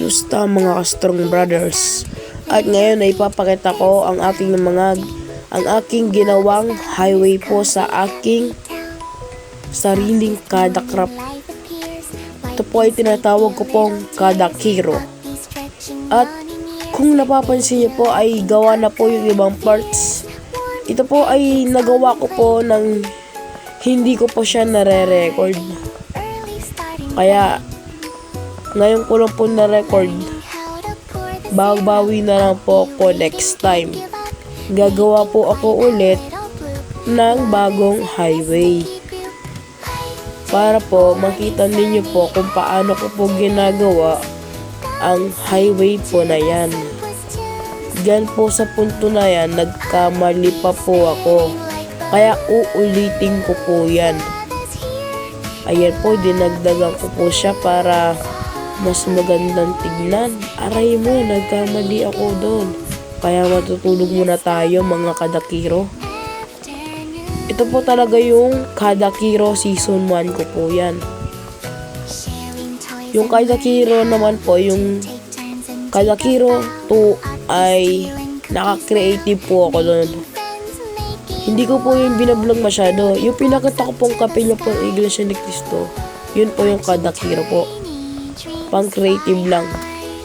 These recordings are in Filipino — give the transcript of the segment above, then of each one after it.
Kamusta mga ka-strong brothers? At ngayon ay ipapakita ko ang aking ginawang highway po sa aking sariling kadakrap. Ito po ay tinatawag ko pong kadakiro. At kung napapansin niyo po ay gawa na po yung ibang parts. Ito po ay nagawa ko po ng hindi ko po siya nare-record. Kaya ngayon ko lang po na-record. Bawi na lang po ako next time. Gagawa po ako ulit ng bagong highway. Para po makita ninyo po kung paano ko po ginagawa ang highway po na yan. Diyan po sa punto na yan, nagkamali pa po ako. Kaya uulitin ko po yan. Ayan po, dinagdagan ko po siya para mas magandang tignan. Aray mo, nagkamali ako doon. Kaya matutulog muna tayo mga kadakiro. Ito po talaga yung kadakiro season 1 ko po yan. Yung kadakiro naman po, yung kadakiro 2 ay naka-creative po ako doon. Hindi ko po yung binablog masyado. Yung pinakita ko pong kapilya po ng Iglesia ni Cristo, yun po yung kadakiro po. Pang creative lang.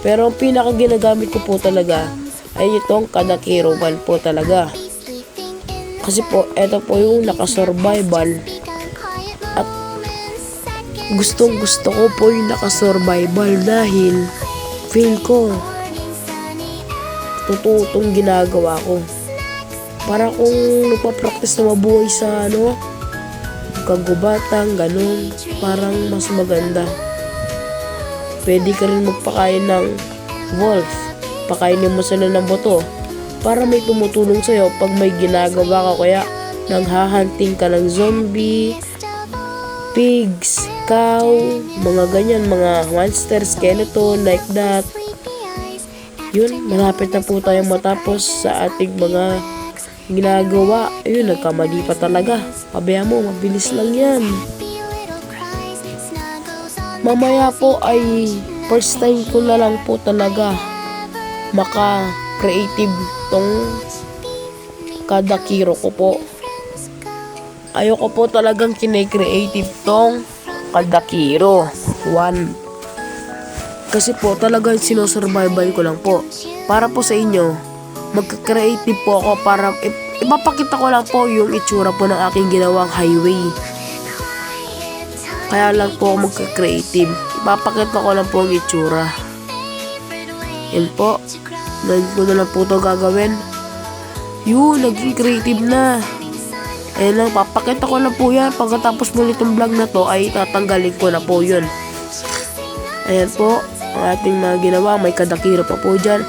Pero ang pinaka ginagamit ko po talaga ay itong kadakiro 1 po talaga. Kasi po, eto po yung nakasurvival. At gustong gusto ko po yung nakasurvival dahil feel ko totoo itong ginagawa ko. Para kung nagpa-practice na mabuhay sa kagubatan, ganun, parang mas maganda. Pwede ka rin magpakain ng wolf. Pakainin mo sila ng boto. Para may tumutulong sa'yo pag may ginagawa ka. Kaya nanghahanting ka ng zombie, pigs, cow, mga ganyan, mga monster, skeleton, like that. Yun, malapit na po tayong matapos sa ating mga ginagawa. Ayun, nagkamali pa talaga. Pabayaan mo, mabilis lang yan. Mamaya po ay first time ko na lang po talaga maka-creative tong kadakiro ko po. Ayoko po talagang kine-creative tong kadakiro 1. Kasi po talagang sinosurvival ko lang po. Para po sa inyo, magka-creative po ako para ipapakita ko lang po yung itsura po ng aking ginawang highway. Kaya lang po ako magka-creative. Ipapakita ko lang po ang itsura. Yan po. Ngayon ko na lang po ito gagawin. Yun, naging creative na. Ayan lang, papakita ko lang po yan. Pagkatapos mo nitong vlog na to, ay tatanggalin ko na po yun. Ayan po, ang ating mga ginawa. May kadakiro pa po dyan.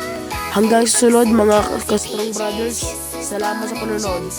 Hanggang susunod mga ka-strong brothers. Salamat sa panonood.